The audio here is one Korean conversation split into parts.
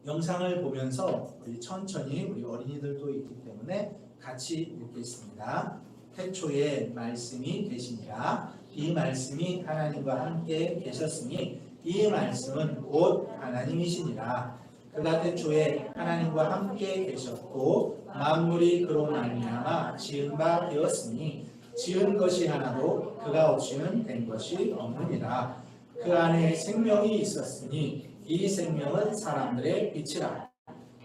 영상을 보면서 우리 천천히 우리 어린이들도 있기 때문에 같이 읽겠습니다. 태초에 말씀이 계시니라. 이 말씀이 하나님과 함께 계셨으니 이 말씀은 곧 하나님이시니라. 그가 태초에 하나님과 함께 계셨고 만물이 그로 말미암아 지은 바 되었으니 지은 것이 하나도 그가 없이는 된 것이 없느니라. 그 안에 생명이 있었으니 이 생명은 사람들의 빛이라.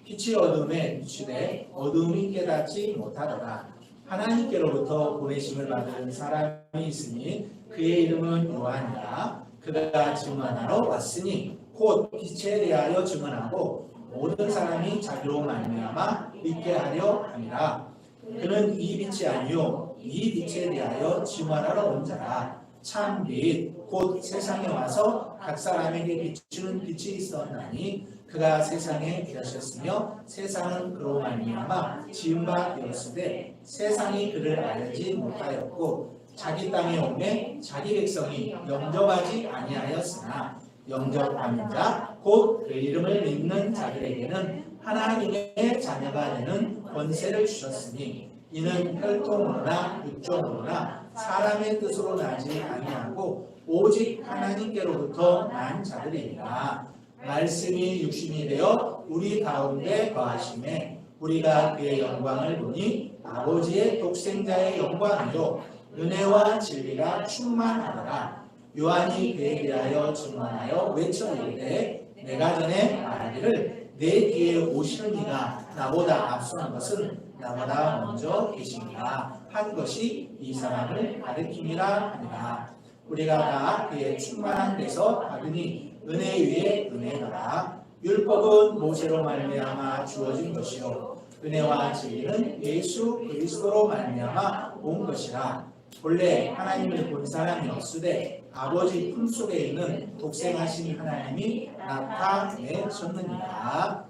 빛이 어둠에 비추되 어둠이 깨닫지 못하더라. 하나님께로부터 보내심을 받은 사람이 있으니 그의 이름은 요한이라. 그가 증언하러 왔으니 곧 빛에 대하여 증언하고 모든 사람이 자기로 말미암아 믿게 하려 함이라. 그는 이 빛이 아니요 이 빛에 대하여 증언하러 온 자라. 참 빛 곧 세상에 와서 각 사람에게 비추는 빛이 있었나니 그가 세상에 계셨으며 세상은 그로 말미암아 지은 바 되었으되 세상이 그를 알지 못하였고 자기 땅에 오매 자기 백성이 영접하지 아니하였으나 영접하는 자 곧 그 이름을 믿는 자들에게는 하나님의 자녀가 되는 권세를 주셨으니 이는 혈통으로나 육종으로나 사람의 뜻으로 나지 아니하고 오직 하나님께로부터 난 자들이니라. 말씀이 육신이 되어 우리 가운데 거하심에 우리가 그의 영광을 보니 아버지의 독생자의 영광이요 은혜와 진리가 충만하더라. 요한이 그에 대하여 증언하여 외쳐 이르되 내가 전에 말하기를 내 뒤에 오시는 이가 나보다 앞서는 것은 나보다 먼저 계시니라 한 것이 이 사람을 가리킴이라 하니라. 우리가 다 그의 충만한 데서 받으니 은혜 위에 은혜더라. 율법은 모세로 말미암아 주어진 것이요 은혜와 진리는 예수 그리스도로 말미암아 온 것이라. 본래 하나님을 본 사람이 없으되 아버지 품속에 있는 독생하신 하나님이 나타내셨느니라.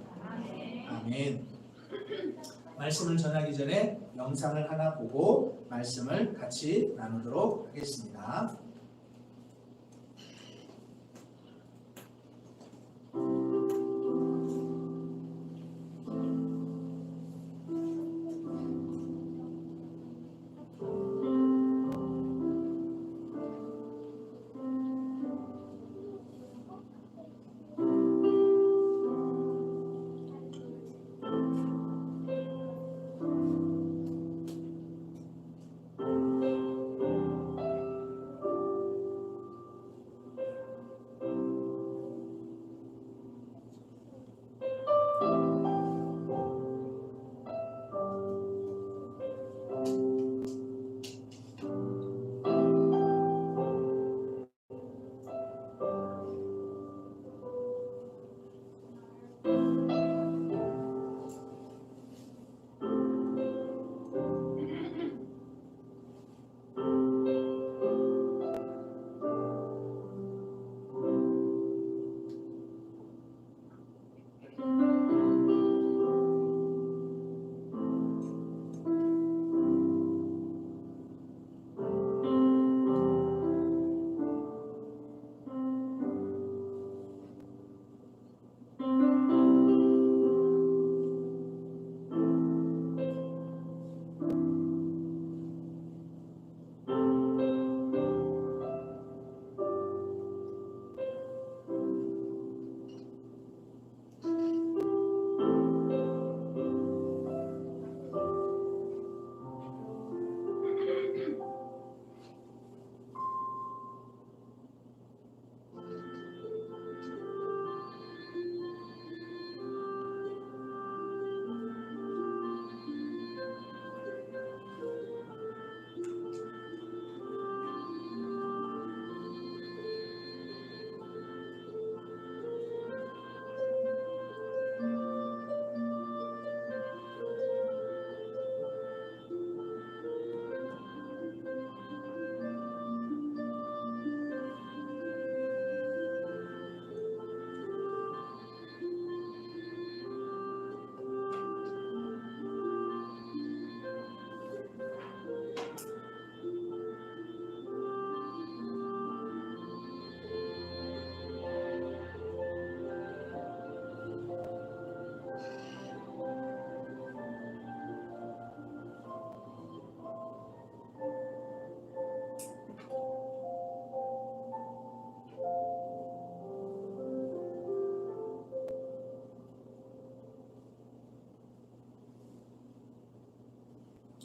아멘. 말씀을 전하기 전에 영상을 하나 보고 말씀을 같이 나누도록 하겠습니다.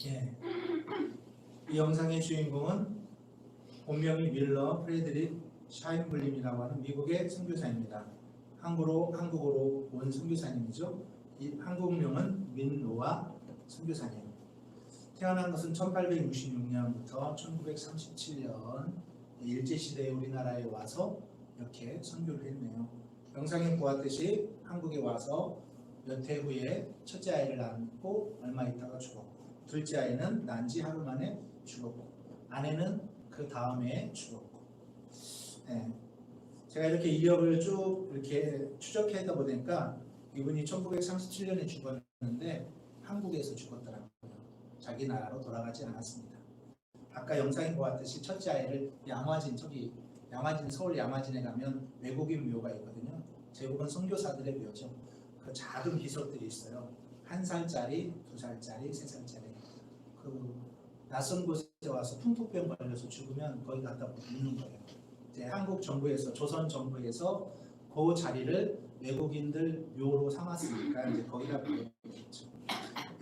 예. 이 영상의 주인공은 본명이 밀러 프레드릭 샤인블림이라고 하는 미국의 선교사입니다. 한국어로 온 선교사님이죠. 이 한국명은 민노아 선교사님. 태어난 것은 1866년부터 1937년 일제시대에 우리나라에 와서 이렇게 선교를 했네요. 영상에 보았듯이 한국에 와서 몇 해 후에 첫째 아이를 낳고 얼마 있다가 죽었고, 둘째 아이는 난 지 하루 만에 죽었고, 아내는 그 다음에 죽었고. 네. 제가 이렇게 이력을 쭉 이렇게 추적해다 보니까 이분이 1937년에 죽었는데 한국에서 죽었더라고요. 자기 나라로 돌아가지 않았습니다. 아까 영상에 보았듯이 첫째 아이를 서울 양화진에 가면 외국인 묘가 있거든요. 제국은 선교사들의 묘죠. 그 작은 비석들이 있어요. 1살짜리, 2살짜리, 3살짜리. 그 낯선 곳에 와서 풍토병 걸려서 죽으면 거기 갖다 묻는 거예요. 이제 한국 정부에서, 조선 정부에서 그 자리를 외국인들 묘로 삼았으니까 이제 거기다 묻겠죠.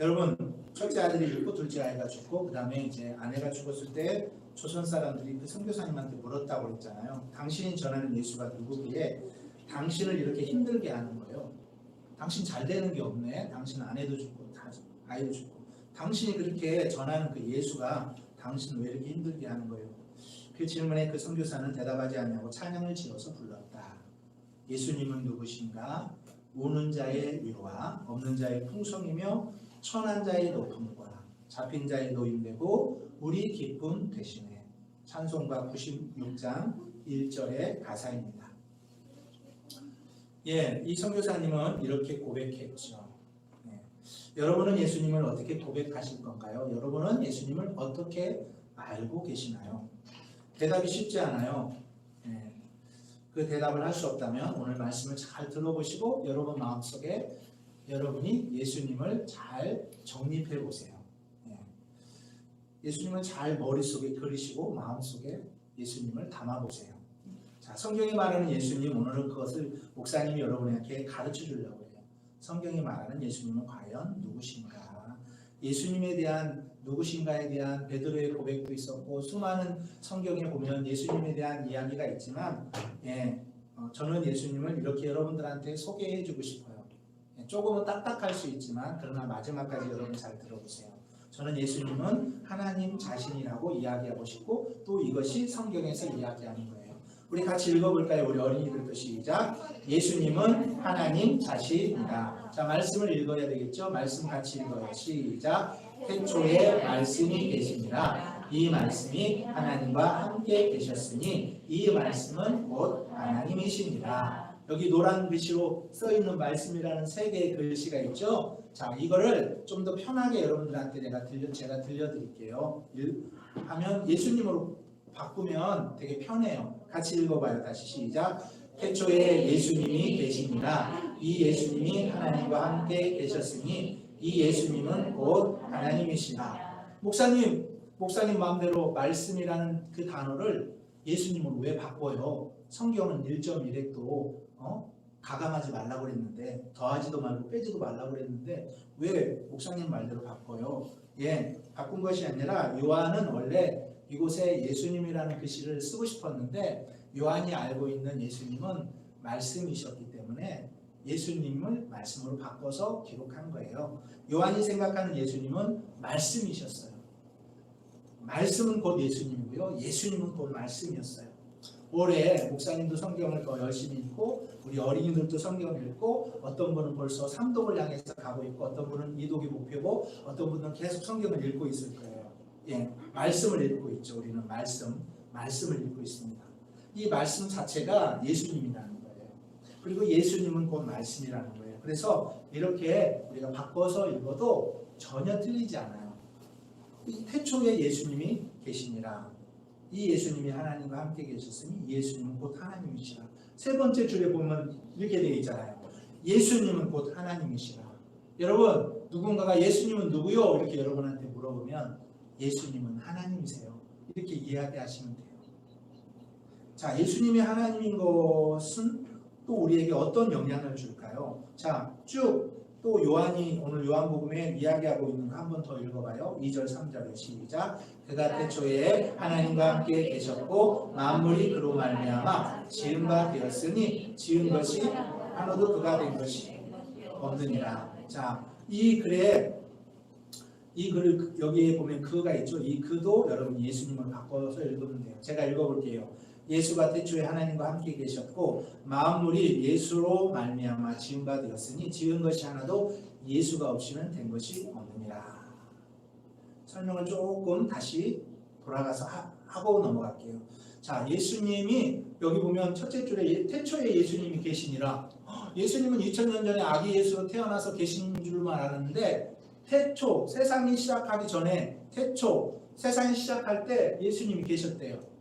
여러분, 첫째 아들이 죽고 둘째 아이가 죽고, 그 다음에 이제 아내가 죽었을 때 조선 사람들이 그 선교사님한테 물었다고 그랬잖아요. 당신이 전하는 예수가 누구기에 당신을 이렇게 힘들게 하는 거예요. 당신 잘 되는 게 없네. 당신 아내도 죽고 아이도 죽고. 당신이 그렇게 전하는 그 예수가 당신을 왜 이렇게 힘들게 하는 거예요? 그 질문에 그 선교사는 대답하지 않냐고 찬양을 지어서 불렀다. 예수님은 누구신가? 우는 자의 위로와 없는 자의 풍성이며 천한 자의 높음과 잡힌 자의 노임되고 우리 기쁨 되시네. 찬송가 96장 1절의 가사입니다. 예, 이 선교사님은 이렇게 고백했죠. 예. 여러분은 예수님을 어떻게 고백하실 건가요? 여러분은 예수님을 어떻게 알고 계시나요? 대답이 쉽지 않아요. 예. 그 대답을 할 수 없다면 오늘 말씀을 잘 들어보시고 여러분 마음속에 여러분이 예수님을 잘 정립해 보세요. 예. 예수님을 잘 머릿속에 그리시고 마음속에 예수님을 담아 보세요. 자, 성경이 말하는 예수님, 오늘은 그것을 목사님이 여러분에게 가르쳐 주려고 해요. 성경이 말하는 예수님은 과연 누구신가? 예수님에 대한 누구신가에 대한 베드로의 고백도 있었고 수많은 성경에 보면 예수님에 대한 이야기가 있지만 저는 예수님을 이렇게 여러분들한테 소개해 주고 싶어요. 조금은 딱딱할 수 있지만 그러나 마지막까지 여러분 잘 들어보세요. 저는 예수님은 하나님 자신이라고 이야기하고 싶고 또 이것이 성경에서 이야기하는 거예요. 우리 같이 읽어볼까요? 우리 어린이들도 시작. 예수님은 하나님 자신이다. 자, 말씀을 읽어야 되겠죠? 말씀 같이 읽어요. 시작. 태초에 말씀이 계시니라. 이 말씀이 하나님과 함께 계셨으니 이 말씀은 곧 하나님이시니라. 여기 노란 글씨로 써있는 말씀이라는 3개의 글씨가 있죠? 자, 이거를 좀 더 편하게 여러분들한테 제가 들려드릴게요. 하면 예수님으로 바꾸면 되게 편해요. 같이 읽어봐요. 다시 시작. 태초에 예수님이 계시니라. 이 예수님이 하나님과 함께 계셨으니 이 예수님은 곧 하나님이시라. 목사님 마음대로 말씀이라는 그 단어를 예수님으로 왜 바꿔요? 성경은 1.1획도 가감하지 말라고 그랬는데 더하지도 말고 빼지도 말라고 그랬는데 왜 목사님 말대로 바꿔요? 예, 바꾼 것이 아니라 요한은 원래 이곳에 예수님이라는 글씨를 쓰고 싶었는데 요한이 알고 있는 예수님은 말씀이셨기 때문에 예수님을 말씀으로 바꿔서 기록한 거예요. 요한이 생각하는 예수님은 말씀이셨어요. 말씀은 곧 예수님이고요. 예수님은 곧 말씀이었어요. 올해 목사님도 성경을 더 열심히 읽고 우리 어린이들도 성경을 읽고 어떤 분은 벌써 3독을 향해서 가고 있고 어떤 분은 2독이 목표고 어떤 분은 계속 성경을 읽고 있을 거예요. 예, 말씀을 읽고 있죠. 우리는 말씀을 읽고 있습니다. 이 말씀 자체가 예수님이라는 거예요. 그리고 예수님은 곧 말씀이라는 거예요. 그래서 이렇게 우리가 바꿔서 읽어도 전혀 틀리지 않아요. 이 태초에 예수님이 계시니라. 이 예수님이 하나님과 함께 계셨으니 예수님은 곧 하나님이시라. 3번째 줄에 보면 이렇게 되어 있잖아요. 예수님은 곧 하나님이시라. 여러분, 누군가가 예수님은 누구요? 이렇게 여러분한테 물어보면 예수님은 하나님이세요. 이렇게 이야기하시면 돼요. 자, 예수님이 하나님인 것은 또 우리에게 어떤 영향을 줄까요? 자, 쭉 또 요한이 오늘 요한복음에 이야기하고 있는 거 한 번 더 읽어봐요. 2절 3절에 시작. 그가 태초에 하나님과 함께 계셨고 만물이 그로 말미암아 지은 바 되었으니 지은 것이 하나도 그가 된 것이 없느니라. 자, 이 글을 여기에 보면 그가 있죠. 이 그도 여러분 예수님을 바꿔서 읽으면 돼요. 제가 읽어볼게요. 예수가 태초에 하나님과 함께 계셨고 만물이 예수로 말미암아 지은 바 되었으니 지은 것이 하나도 예수가 없이는 된 것이 없느니라. 설명을 조금 다시 돌아가서 하고 넘어갈게요. 자, 예수님이 여기 보면 첫째 줄에 태초에 예수님이 계시니라. 예수님은 2000년 전에 아기 예수로 태어나서 계신 줄만 아는데 태초, 세상이 시작하기 전에 태초, 세상이 시작할 때 예수님이 계셨대요.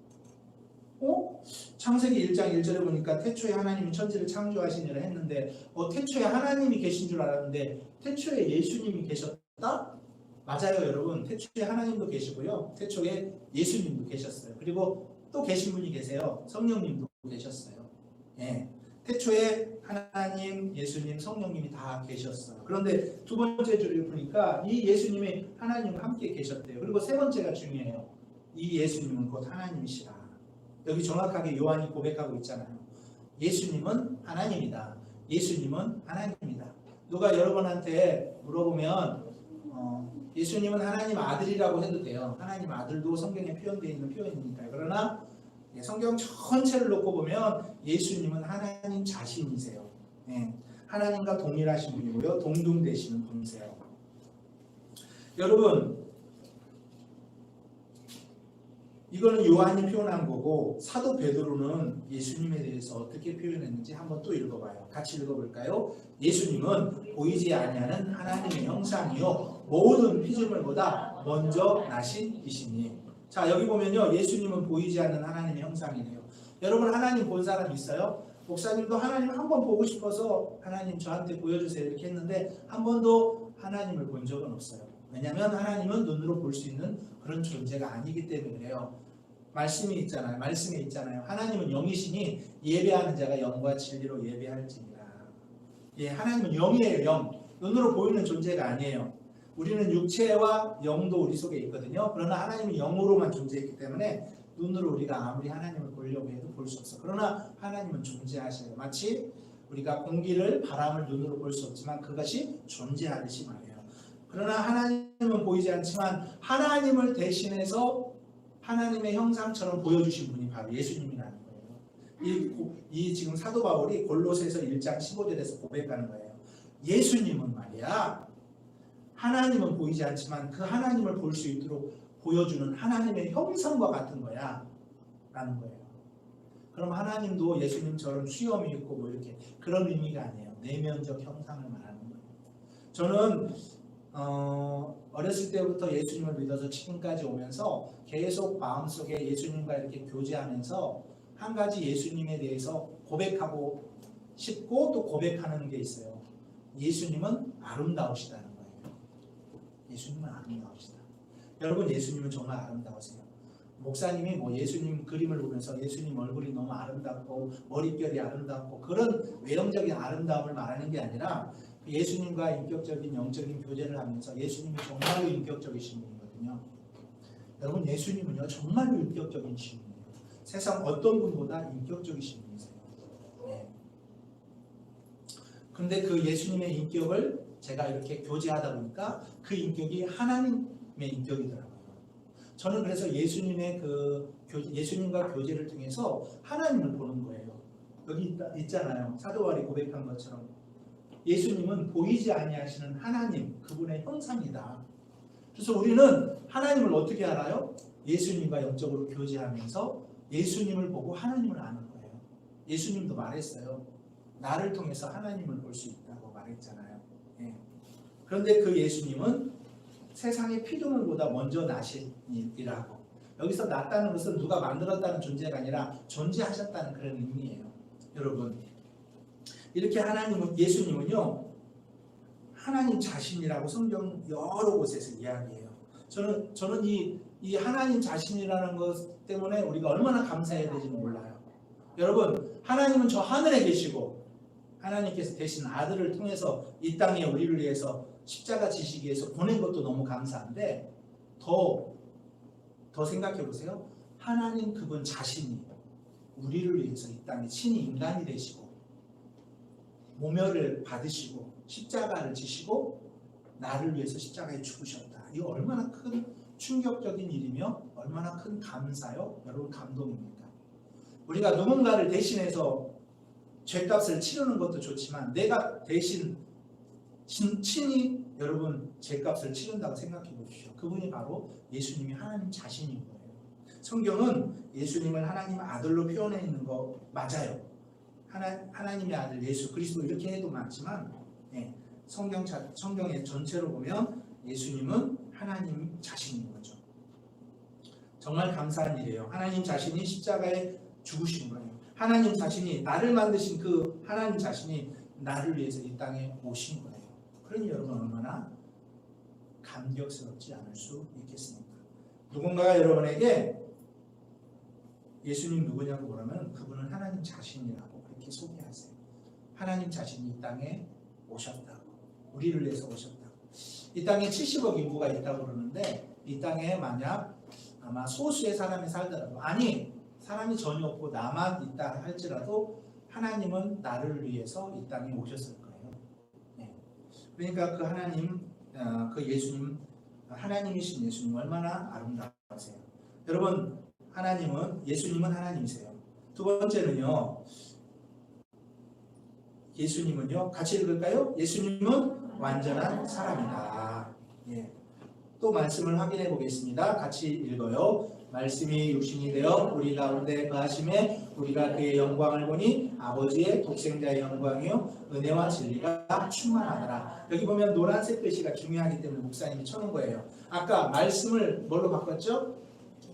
창세기 1장 1절에 보니까 태초에 하나님이 천지를 창조하시니라 했는데 태초에 하나님이 계신 줄 알았는데 태초에 예수님이 계셨다? 맞아요, 여러분. 태초에 하나님도 계시고요. 태초에 예수님도 계셨어요. 그리고 또 계신 분이 계세요. 성령님도 계셨어요. 예. 태초에 하나님, 예수님, 성령님이 다 계셨어요. 그런데 두 번째 줄을 보니까 이 예수님이 하나님과 함께 계셨대요. 그리고 세 번째가 중요해요. 이 예수님은 곧 하나님이시라. 여기 정확하게 요한이 고백하고 있잖아요. 예수님은 하나님이다. 예수님은 하나님이다. 누가 여러분한테 물어보면 예수님은 하나님 아들이라고 해도 돼요. 하나님 아들도 성경에 표현되어 있는 표현이니까요. 그러나 성경 전체를 놓고 보면 예수님은 하나님 자신이세요. 하나님과 동일하신 분이고요. 동등되시는 분이세요. 여러분, 이거는 요한이 표현한 거고 사도 베드로는 예수님에 대해서 어떻게 표현했는지 한번 또 읽어봐요. 같이 읽어볼까요? 예수님은 보이지 아니하는 하나님의 형상이요 모든 피조물보다 먼저 나신 이시니. 자, 여기 보면요, 예수님은 보이지 않는 하나님의 형상이네요. 여러분, 하나님 본 사람 있어요? 목사님도 하나님 한번 보고 싶어서 하나님 저한테 보여주세요 이렇게 했는데 한 번도 하나님을 본 적은 없어요. 왜냐하면 하나님은 눈으로 볼 수 있는 그런 존재가 아니기 때문에 그래요. 말씀에 있잖아요. 하나님은 영이시니 예배하는 자가 영과 진리로 예배할지니라. 예, 하나님은 영이에요. 영. 눈으로 보이는 존재가 아니에요. 우리는 육체와 영도 우리 속에 있거든요. 그러나 하나님은 영으로만 존재했기 때문에 눈으로 우리가 아무리 하나님을 보려고 해도 볼 수 없어. 그러나 하나님은 존재하셔요. 마치 우리가 공기를, 바람을 눈으로 볼 수 없지만 그것이 존재하듯이 말이에요. 그러나 하나님은 보이지 않지만 하나님을 대신해서 하나님의 형상처럼 보여주신 분이 바로 예수님이라는 거예요. 이 지금 사도 바울이 골로새서 1장 15절에서 고백하는 거예요. 예수님은 말이야, 하나님은 보이지 않지만 그 하나님을 볼 수 있도록 보여주는 하나님의 형상과 같은 거야 라는 거예요. 그럼 하나님도 예수님처럼 수염이 있고 뭐 이렇게 그런 의미가 아니에요. 내면적 형상을 말하는 거예요. 저는 어렸을 때부터 예수님을 믿어서 지금까지 오면서 계속 마음속에 예수님과 이렇게 교제하면서 한 가지 예수님에 대해서 고백하고 싶고 또 고백하는 게 있어요. 예수님은 아름다우시다는 거예요. 예수님은 아름다우시다. 여러분, 예수님은 정말 아름다우세요. 목사님이 뭐 예수님 그림을 보면서 예수님 얼굴이 너무 아름답고 머릿결이 아름답고 그런 외형적인 아름다움을 말하는 게 아니라 예수님과 인격적인 영적인 교제를 하면서 예수님이 정말로 인격적이신 분이거든요. 여러분, 예수님은요 정말로 인격적이신 분이에요. 세상 어떤 분보다 인격적이신 분이세요. 네. 근데 그 예수님의 인격을 제가 이렇게 교제하다 보니까 그 인격이 하나님의 인격이더라고요. 저는 그래서 예수님과 교제를 통해서 하나님을 보는 거예요. 여기 있잖아요. 사도 바울이 고백한 것처럼 예수님은 보이지 아니하시는 하나님, 그분의 형상이다. 그래서 우리는 하나님을 어떻게 알아요? 예수님과 영적으로 교제하면서 예수님을 보고 하나님을 아는 거예요. 예수님도 말했어요. 나를 통해서 하나님을 볼 수 있다고 말했잖아요. 예. 그런데 그 예수님은 세상의 피조물보다 먼저 나시니라고. 여기서 났다는 것은 누가 만들었다는 존재가 아니라 존재하셨다는 그런 의미예요. 여러분, 이렇게 예수님은요 하나님 자신이라고 성경 여러 곳에서 이야기해요. 저는 이 하나님 자신이라는 것 때문에 우리가 얼마나 감사해야 되지는 몰라요. 여러분, 하나님은 저 하늘에 계시고 하나님께서 대신 아들을 통해서 이 땅에 우리를 위해서 십자가 지시기 위해서 보낸 것도 너무 감사한데 더 생각해 보세요. 하나님 그분 자신이 우리를 위해서 이 땅에 친히 인간이 되시고 모멸을 받으시고 십자가를 지시고 나를 위해서 십자가에 죽으셨다. 이거 얼마나 큰 충격적인 일이며 얼마나 큰 감사요? 여러분 감동입니다. 우리가 누군가를 대신해서 죄값을 치르는 것도 좋지만 내가 대신 친히 여러분 죄값을 치른다고 생각해 보십시오. 그분이 바로 예수님이 하나님 자신인 거예요. 성경은 예수님을 하나님 아들로 표현해 있는 거 맞아요. 하나님의 아들 예수 그리스도 이렇게 해도 많지만 성경의 전체로 보면 예수님은 하나님 자신인 거죠. 정말 감사한 일이에요. 하나님 자신이 십자가에 죽으신 거예요. 하나님 자신이 나를 만드신 그 하나님 자신이 나를 위해서 이 땅에 오신 거예요. 그러니 여러분 얼마나 감격스럽지 않을 수 있겠습니까? 누군가가 여러분에게 예수님 누구냐고 물으면 그분은 하나님 자신이라고 그렇게 소개하세요. 하나님 자신이 이 땅에 오셨다고, 우리를 위해서 오셨다고. 이 땅에 70억 인구가 있다고 그러는데 이 땅에 만약 아마 소수의 사람이 살더라도 아니 사람이 전혀 없고 나만 있다 할지라도 하나님은 나를 위해서 이 땅에 오셨을 거예요. 그러니까 그 하나님, 그 예수님, 하나님이신 예수님 얼마나 아름다우세요. 여러분 예수님은 하나님이세요. 두 번째는요. 예수님은요. 같이 읽을까요? 예수님은 완전한 사람이다. 또 말씀을 확인해 보겠습니다. 같이 읽어요. 말씀이 육신이 되어 우리 가운데 거하심에 우리가 그의 영광을 보니 아버지의 독생자의 영광이요 은혜와 진리가 충만하더라. 여기 보면 노란색 글씨가 중요하기 때문에 목사님이 쳐놓은 거예요. 아까 말씀을 뭘로 바꿨죠?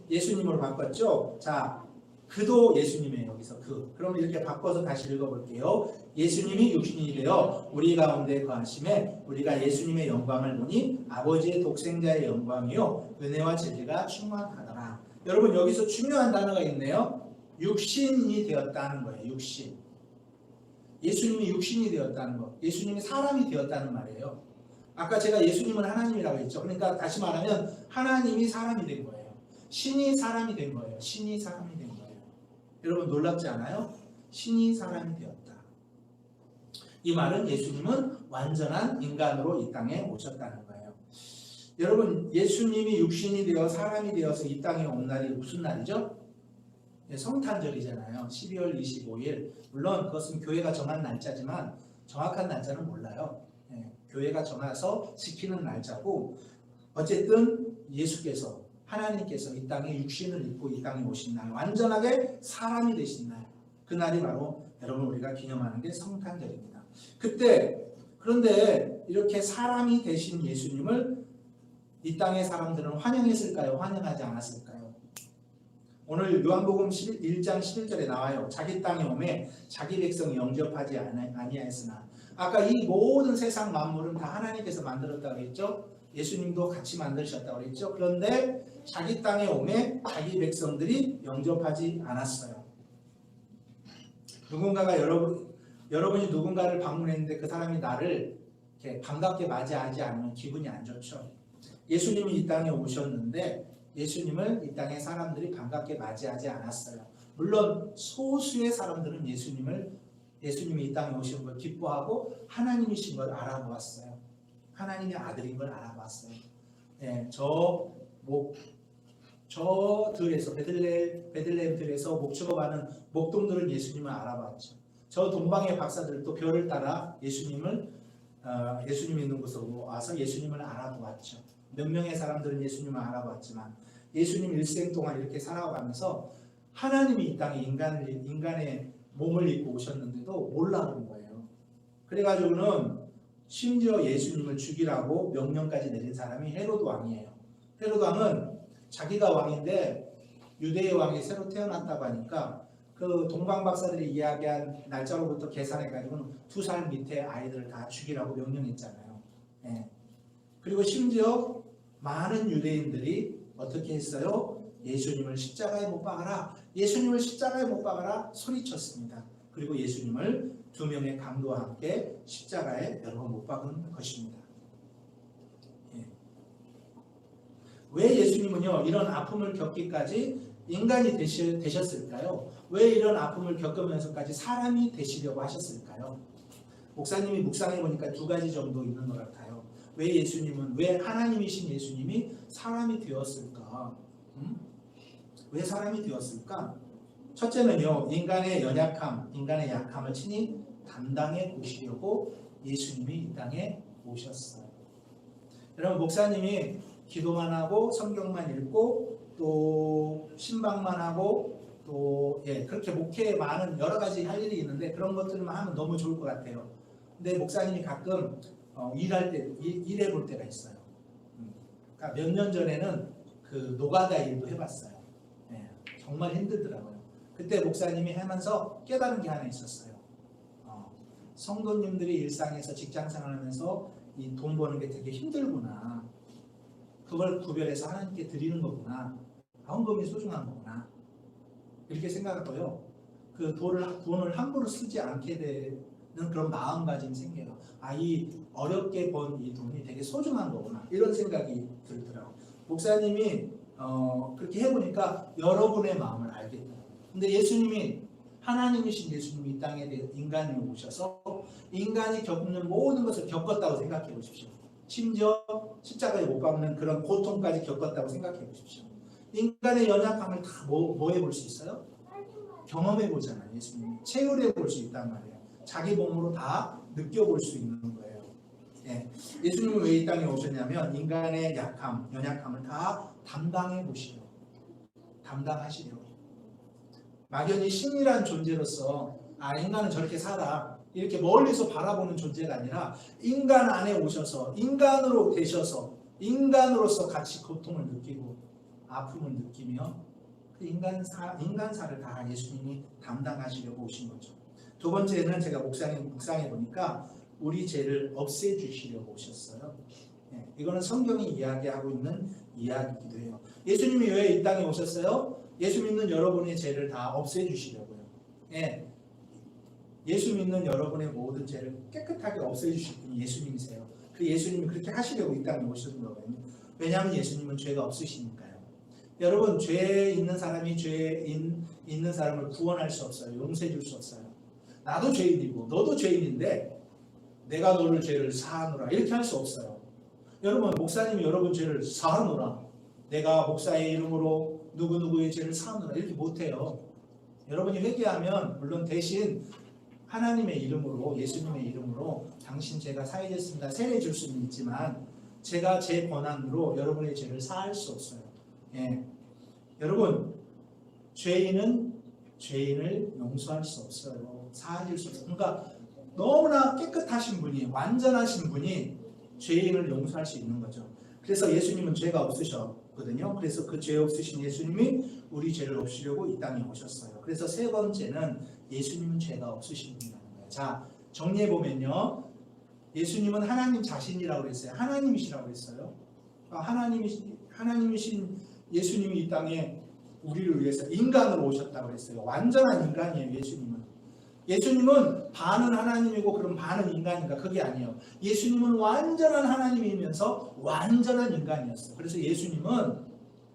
예수님으로 바꿨죠? 자, 그도 예수님이에요. 여기서 그럼 이렇게 바꿔서 다시 읽어볼게요. 예수님이 육신이 되어 우리 가운데 거하심에 우리가 예수님의 영광을 보니 아버지의 독생자의 영광이요 은혜와 진리가 충만하더라. 여러분 여기서 중요한 단어가 있네요. 육신이 되었다는 거예요. 육신. 예수님이 육신이 되었다는 거. 예수님이 사람이 되었다는 말이에요. 아까 제가 예수님은 하나님이라고 했죠. 그러니까 다시 말하면 하나님이 사람이 된 거예요. 신이 사람이 된 거예요. 신이 사람이 된 거예요. 여러분 놀랍지 않아요? 신이 사람이 되었다. 이 말은 예수님은 완전한 인간으로 이 땅에 오셨다는 거예요. 여러분 예수님이 육신이 되어 사람이 되어서 이 땅에 온 날이 무슨 날이죠? 성탄절이잖아요. 12월 25일. 물론 그것은 교회가 정한 날짜지만 정확한 날짜는 몰라요. 교회가 정해서 지키는 날짜고 어쨌든 예수께서 하나님께서 이 땅에 육신을 입고 이 땅에 오신 날, 완전하게 사람이 되신 날, 그 날이 바로 여러분 우리가 기념하는 게 성탄절입니다. 그런데 이렇게 사람이 되신 예수님을 이 땅의 사람들은 환영했을까요? 환영하지 않았을까요? 오늘 요한복음 1장 11절에 나와요. 자기 땅에 오매 자기 백성이 영접하지 아니하였으나. 아까 이 모든 세상 만물은 다 하나님께서 만들었다고 했죠? 예수님도 같이 만드셨다고 했죠? 그런데 자기 땅에 오매 자기 백성들이 영접하지 않았어요. 누군가가 여러분이 누군가를 방문했는데 그 사람이 나를 이렇게 반갑게 맞이하지 않으면 기분이 안 좋죠. 예수님이 이 땅에 오셨는데 예수님을 이 땅의 사람들이 반갑게 맞이하지 않았어요. 물론 소수의 사람들은 예수님이 이 땅에 오신 걸 기뻐하고 하나님이신 걸 알아보았어요. 하나님의 아들인 걸 알아봤어요. 저 들에서 베들레헴 들에서 목축업하는 목동들은 예수님을 알아봤죠. 저 동방의 박사들도 별을 따라 예수님이 있는 곳으로 와서 예수님을 알아보았죠. 몇 명의 사람들은 예수님을 알아봤지만 예수님 일생 동안 이렇게 살아가면서 하나님이 이 땅에 인간의 몸을 입고 오셨는데도 몰라본 거예요. 그래가지고는 심지어 예수님을 죽이라고 명령까지 내린 사람이 헤로드 왕이에요. 헤로드 왕은 자기가 왕인데 유대의 왕이 새로 태어났다고 하니까 그 동방 박사들이 이야기한 날짜로부터 계산해가지고는 2살 밑에 아이들을 다 죽이라고 명령했잖아요. 그리고 심지어 많은 유대인들이 어떻게 했어요? 예수님을 십자가에 못 박아라. 예수님을 십자가에 못 박아라 소리쳤습니다. 그리고 예수님을 두 명의 강도와 함께 십자가에 여러 번 못 박은 것입니다. 예. 왜 예수님은요 이런 아픔을 겪기까지 인간이 되셨을까요? 왜 이런 아픔을 겪으면서까지 사람이 되시려고 하셨을까요? 목사님이 묵상해 보니까 두 가지 정도 있는 것 같아요. 왜 하나님이신 예수님이 사람이 되었을까? 왜 사람이 되었을까? 첫째는요, 인간의 연약함, 인간의 약함을 친히 담당해 보시려고 예수님이 이 땅에 오셨어요. 여러분, 목사님이 기도만 하고 성경만 읽고 또 신방만 하고 또 그렇게 목회에 많은 여러 가지 할 일이 있는데 그런 것들만 하면 너무 좋을 것 같아요. 근데 목사님이 가끔 일해 볼 때가 있어요. 그러니까 몇 년 전에는 그 노가다 일도 해봤어요. 정말 힘들더라고요. 그때 목사님이 하면서 깨달은 게 하나 있었어요. 성도님들이 일상에서 직장생활하면서 이 돈 버는 게 되게 힘들구나. 그걸 구별해서 하나님께 드리는 거구나. 헌금이 소중한 거구나. 이렇게 생각하고요. 그 돈을 함부로 쓰지 않게 되는 그런 마음가짐이 생겨요. 이 어렵게 번 이 돈이 되게 소중한 거구나. 이런 생각이 들더라고요. 목사님이 그렇게 해보니까 여러분의 마음을 알겠더라고요. 근데 예수님이 하나님이신 예수님이 이 땅에 인간이 오셔서 인간이 겪는 모든 것을 겪었다고 생각해 보십시오. 심지어 십자가에 못 박는 그런 고통까지 겪었다고 생각해 보십시오. 인간의 연약함을 다 뭐 해볼 수 있어요? 경험해 보잖아요. 예수님이 체험해 볼 수 있단 말이에요. 자기 몸으로 다 느껴볼 수 있는 거예요. 예수님은 왜 이 땅에 오셨냐면 인간의 약함, 연약함을 다 담당해 보시려고, 담당하시려고. 막연히 신이란 존재로서 인간은 저렇게 살아 이렇게 멀리서 바라보는 존재가 아니라 인간 안에 오셔서 인간으로 되셔서 인간으로서 같이 고통을 느끼고 아픔을 느끼며 그 인간사를 다 예수님이 담당하시려고 오신 거죠. 두 번째는 제가 묵상해 보니까 우리 죄를 없애주시려고 오셨어요. 이거는 성경이 이야기하고 있는 이야기이기도 해요. 예수님이 왜 이 땅에 오셨어요? 예수 믿는 여러분의 죄를 다 없애주시려고요. 예수 믿는 여러분의 모든 죄를 깨끗하게 없애주실 분이 예수님이세요. 그 예수님이 그렇게 하시려고 이 땅에 오신 거거든요. 왜냐하면 예수님은 죄가 없으시니까요. 여러분, 죄 있는 사람이 죄 있는 사람을 구원할 수 없어요. 용서해 줄 수 없어요. 나도 죄인이고 너도 죄인인데 내가 너를 죄를 사하노라 이렇게 할 수 없어요. 여러분, 목사님이 여러분 죄를 사하노라, 내가 목사의 이름으로 누구누구의 죄를 사하노라 이렇게 못해요. 여러분이 회개하면 물론 대신 하나님의 이름으로, 예수님의 이름으로 당신 죄가 사해졌습니다 세례 줄 수는 있지만 제가 제 권한으로 여러분의 죄를 사할 수 없어요. 여러분, 죄인은 죄인을 용서할 수 없어요. 사해줄 수 없어요. 그러니까 너무나 깨끗하신 분이, 완전하신 분이 죄인을 용서할 수 있는 거죠. 그래서 예수님은 죄가 없으셨거든요. 그래서 그 죄 없으신 예수님이 우리 죄를 없애려고 이 땅에 오셨어요. 그래서 세 번째는 예수님은 죄가 없으신 분이라는 거예요. 자, 정리해 보면요, 예수님은 하나님 자신이라고 그랬어요. 하나님이시라고 그랬어요. 하나님이신 예수님이 이 땅에 우리를 위해서 인간으로 오셨다고 그랬어요. 완전한 인간이에요. 예수님은 반은 하나님이고 그럼 반은 인간인가? 그게 아니에요. 예수님은 완전한 하나님이면서 완전한 인간이었어요. 그래서 예수님은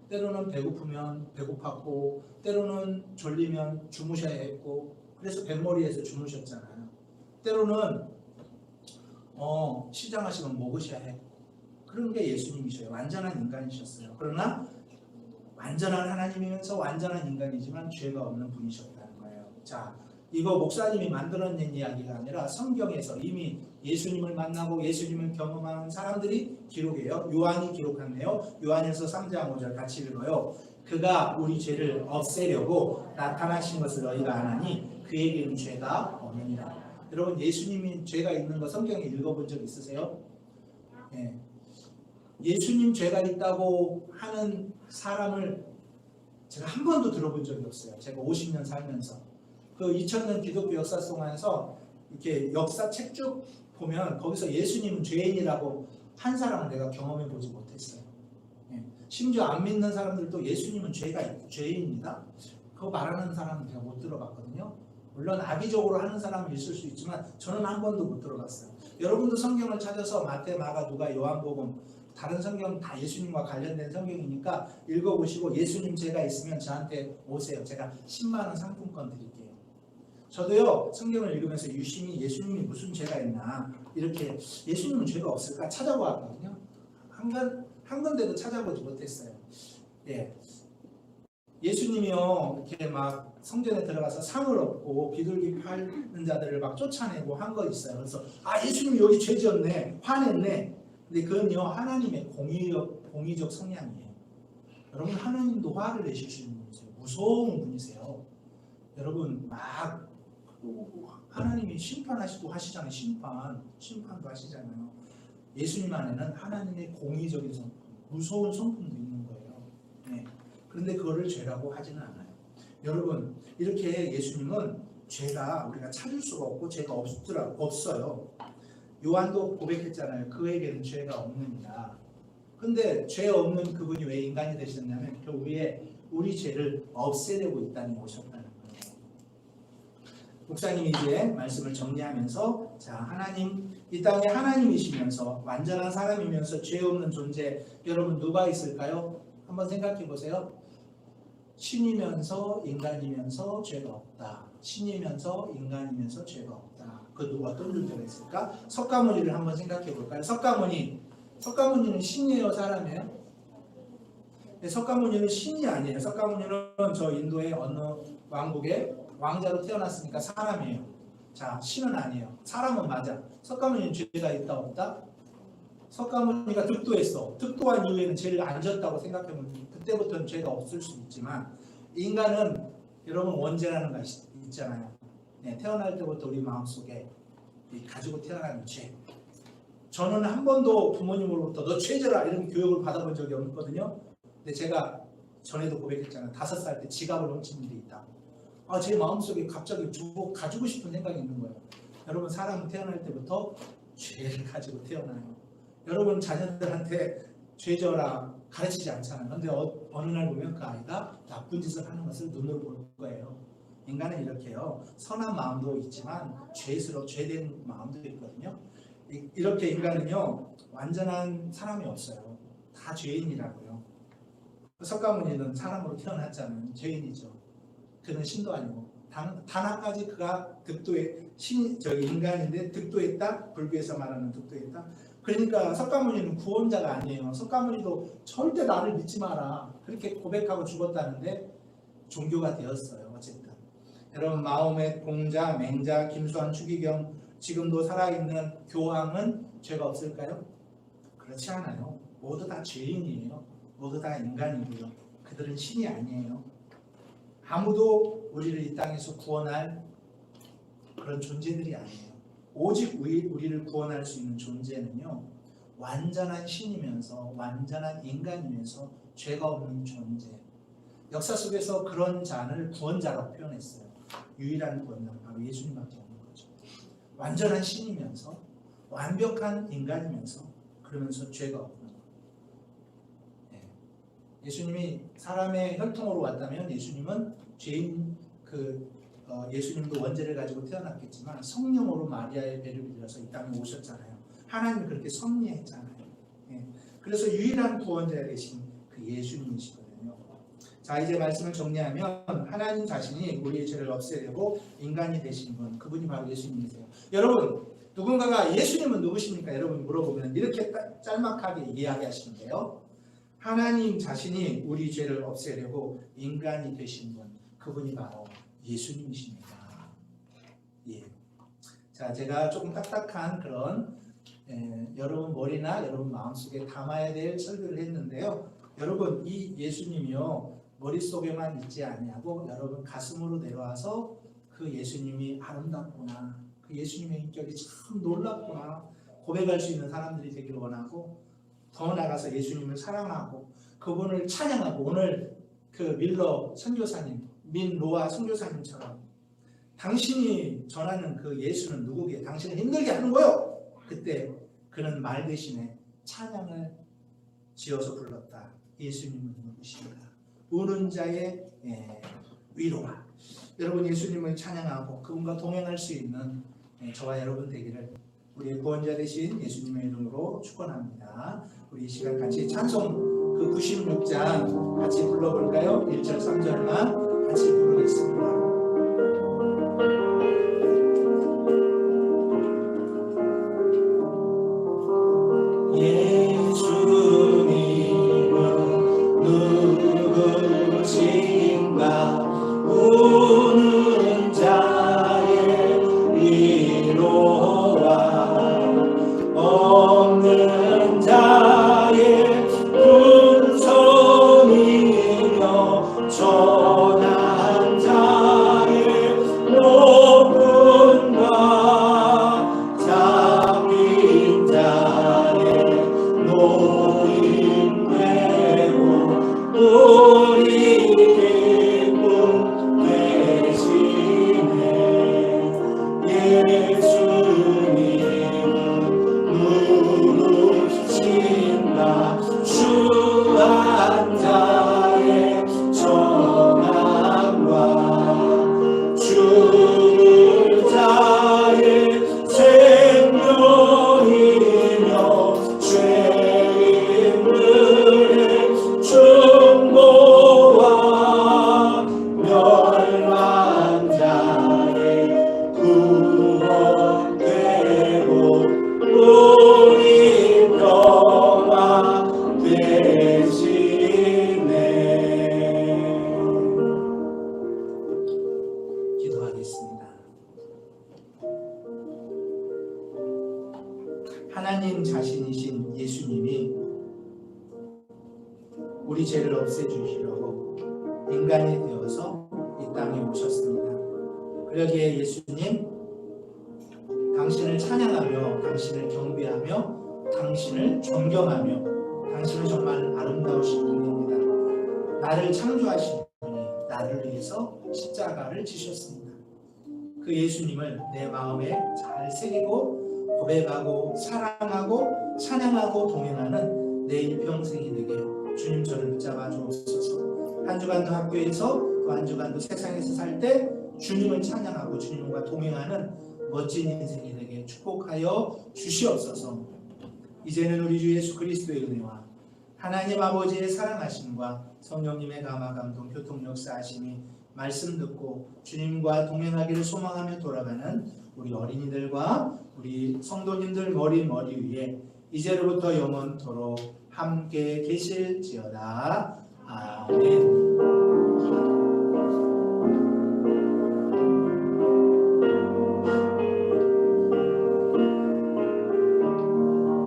때로는 배고프면 배고팠고 때로는 졸리면 주무셔야 했고 그래서 뱃머리에서 주무셨잖아요. 때로는 시장하시면 먹으셔야 했고 그런 게 예수님이셔요. 완전한 인간이셨어요. 그러나 완전한 하나님이면서 완전한 인간이지만 죄가 없는 분이셨다는 거예요. 자, 이거 목사님이 만들어낸 이야기가 아니라 성경에서 이미 예수님을 만나고 예수님을 경험한 사람들이 기록해요. 요한이 기록했네요. 요한일서 3장 5절 같이 읽어요. 그가 우리 죄를 없애려고 나타나신 것을 너희가 아나니 그에게는 죄가 없느니라. 여러분, 예수님이 죄가 있는 거 성경에 읽어본 적 있으세요? 예수님 죄가 있다고 하는 사람을 제가 한 번도 들어본 적이 없어요. 제가 50년 살면서. 그 2000년 기독교 역사 동안에서 이렇게 역사 책 쭉 보면 거기서 예수님은 죄인이라고 한 사람을 내가 경험해 보지 못했어요. 심지어 안 믿는 사람들도 예수님은 죄인입니다. 그거 말하는 사람은 제가 못 들어봤거든요. 물론 악의적으로 하는 사람은 있을 수 있지만 저는 한 번도 못 들어봤어요. 여러분도 성경을 찾아서 마태, 마가, 누가, 요한복음 다른 성경 다 예수님과 관련된 성경이니까 읽어보시고 예수님 죄가 있으면 저한테 오세요. 제가 10만 원 상품권 드릴게요. 저도요 성경을 읽으면서 유심히 예수님이 무슨 죄가 있나 이렇게 예수님은 죄가 없을까 찾아보았거든요. 한 군데도 찾아보지 못했어요. 예. 예수님이요 이렇게 막 성전에 들어가서 상을 얻고 비둘기 파는 자들을 막 쫓아내고 한 거 있어요. 그래서 예수님이 여기 죄 지었네 화냈네. 근데 그건요 하나님의 공의적 성향이에요. 여러분 하나님도 화를 내실 수 있는 분이세요. 무서운 분이세요. 여러분 막 하나님이 심판하시고 하시잖아요. 심판도 하시잖아요. 예수님 안에는 하나님의 공의적인 성품, 무서운 성품도 있는 거예요. 네. 그런데 그거를 죄라고 하지는 않아요. 여러분 이렇게 예수님은 죄가 우리가 찾을 수가 없고 죄가 없어요. 요한도 고백했잖아요. 그에게는 죄가 없느니라. 근데 죄 없는 그분이 왜 인간이 되셨냐면 그 위에 우리 죄를 없애려고 이 땅에 오셨다는 거예요. 목사님이 이제 말씀을 정리하면서 자 하나님 이 땅에 하나님이시면서 완전한 사람이면서 죄 없는 존재 여러분 누가 있을까요? 한번 생각해 보세요. 신이면서 인간이면서 죄가 없다. 신이면서 인간이면서 죄가 없다. 그 누가 어떤 존재가 있을까? 석가모니를 한번 생각해 볼까요? 석가모니는 신이에요, 사람이에요? 네, 석가모니는 신이 아니에요. 석가모니는 저 인도의 어느 왕국의 왕자로 태어났으니까 사람이에요. 자, 신은 아니에요. 사람은 맞아. 석가모니는 죄가 있다 없다? 석가모니가 득도했어. 득도한 이후에는 죄를 안 졌다고 생각하면 그때부터는 죄가 없을 수 있지만 인간은 여러분 원죄라는 거 있잖아요. 네, 태어날 때부터 우리 마음속에 가지고 태어나는 죄. 저는 한 번도 부모님으로부터 너 죄져라 이런 교육을 받아본 적이 없거든요. 근데 제가 전에도 고백했잖아요. 5살 때 지갑을 훔친 일이 있다고. 제 마음속에 갑자기 가지고 싶은 생각이 있는 거예요. 여러분 사람은 태어날 때부터 죄를 가지고 태어나요. 여러분 자녀들한테 죄져라 가르치지 않잖아요. 그런데 어느 날 보면 그 아이가 나쁜 짓을 하는 것을 눈으로 볼 거예요. 인간은 이렇게요. 선한 마음도 있지만 죄된 마음도 있거든요. 이렇게 인간은요. 완전한 사람이 없어요. 다 죄인이라고요. 석가모니는 사람으로 태어났잖아요. 죄인이죠. 그는 신도 아니고 단 한 가지 그가 인간인데 득도했다. 불교에서 말하는 득도했다. 그러니까 석가모니는 구원자가 아니에요. 석가모니도 절대 나를 믿지 마라. 그렇게 고백하고 죽었다는데 종교가 되었어요. 어쨌든. 여러분 마호멧, 공자, 맹자, 김수환, 추기경 지금도 살아있는 교황은 죄가 없을까요? 그렇지 않아요. 모두 다 죄인이에요. 모두 다 인간이고요. 그들은 신이 아니에요. 아무도 우리를 이 땅에서 구원할 그런 존재들이 아니에요. 오직 우리를 구원할 수 있는 존재는요. 완전한 신이면서 완전한 인간이면서 죄가 없는 존재. 역사 속에서 그런 자를 구원자라고 표현했어요. 유일한 구원자는 바로 예수님밖에 없는 거죠. 완전한 신이면서 완벽한 인간이면서 그러면서 죄가 없는 거예요. 예수님이 사람의 혈통으로 왔다면 예수님은 예수님도 원죄를 가지고 태어났겠지만 성령으로 마리아의 배를 빌려서 이 땅에 오셨잖아요. 하나님이 그렇게 섭리했잖아요. 그래서 유일한 구원자가 되신 그 예수님이시거든요. 자 이제 말씀을 정리하면 하나님 자신이 우리의 죄를 없애려고 인간이 되신 분 그분이 바로 예수님이세요. 여러분 누군가가 예수님은 누구십니까? 여러분 물어보면 이렇게 짤막하게 이야기하시는데요. 하나님 자신이 우리 죄를 없애려고 인간이 되신 분 그분이 바로 예수님이십니다. 예. 자 제가 조금 딱딱한 그런 여러분 머리나 여러분 마음속에 담아야 될 설교를 했는데요. 여러분 이 예수님이요 머릿속에만 있지 아니하고 여러분 가슴으로 내려와서 그 예수님이 아름답구나 그 예수님의 인격이 참 놀랍구나 고백할 수 있는 사람들이 되길 원하고 더 나아가서 예수님을 사랑하고 그분을 찬양하고 오늘 그 밀러 선교사님 민로아 선교사님처럼 당신이 전하는 그 예수는 누구기에 당신을 힘들게 하는 거요. 그때 그는 말 대신에 찬양을 지어서 불렀다. 예수님은 누구신가? 우는 자의 위로와. 여러분 예수님을 찬양하고 그분과 동행할 수 있는 저와 여러분 되기를 우리의 구원자 되신 예수님의 이름으로 축원합니다. 우리 이 시간 같이 찬송 그 96장 같이 불러볼까요? 1절 3절만 같이 부르겠습니다. 하나님 자신이신 예수님이 우리 죄를 없애주시려고 인간이 되어서 이 땅에 오셨습니다. 그러기에 예수님, 당신을 찬양하며 당신을 경배하며 당신을 존경하며 당신은 정말 아름다우신 분입니다. 나를 창조하신 분이 나를 위해서 십자가를 지셨습니다. 그 예수님을 내 마음에 잘 새기고 고백하고 사랑하고 찬양하고 동행하는 내 일평생이 되게 주님 저를 붙잡아 주옵소서. 한 주간도 학교에서 또 한 주간도 세상에서 살 때 주님을 찬양하고 주님과 동행하는 멋진 인생이 되게 축복하여 주시옵소서. 이제는 우리 주 예수 그리스도의 은혜와 하나님 아버지의 사랑하심과 성령님의 감화 감동 교통 역사하심이 말씀 듣고 주님과 동행하기를 소망하며 돌아가는 우리 어린이들과 우리 성도님들 머리 위에 이제로부터 영원토록 함께 계실지어다. 아멘.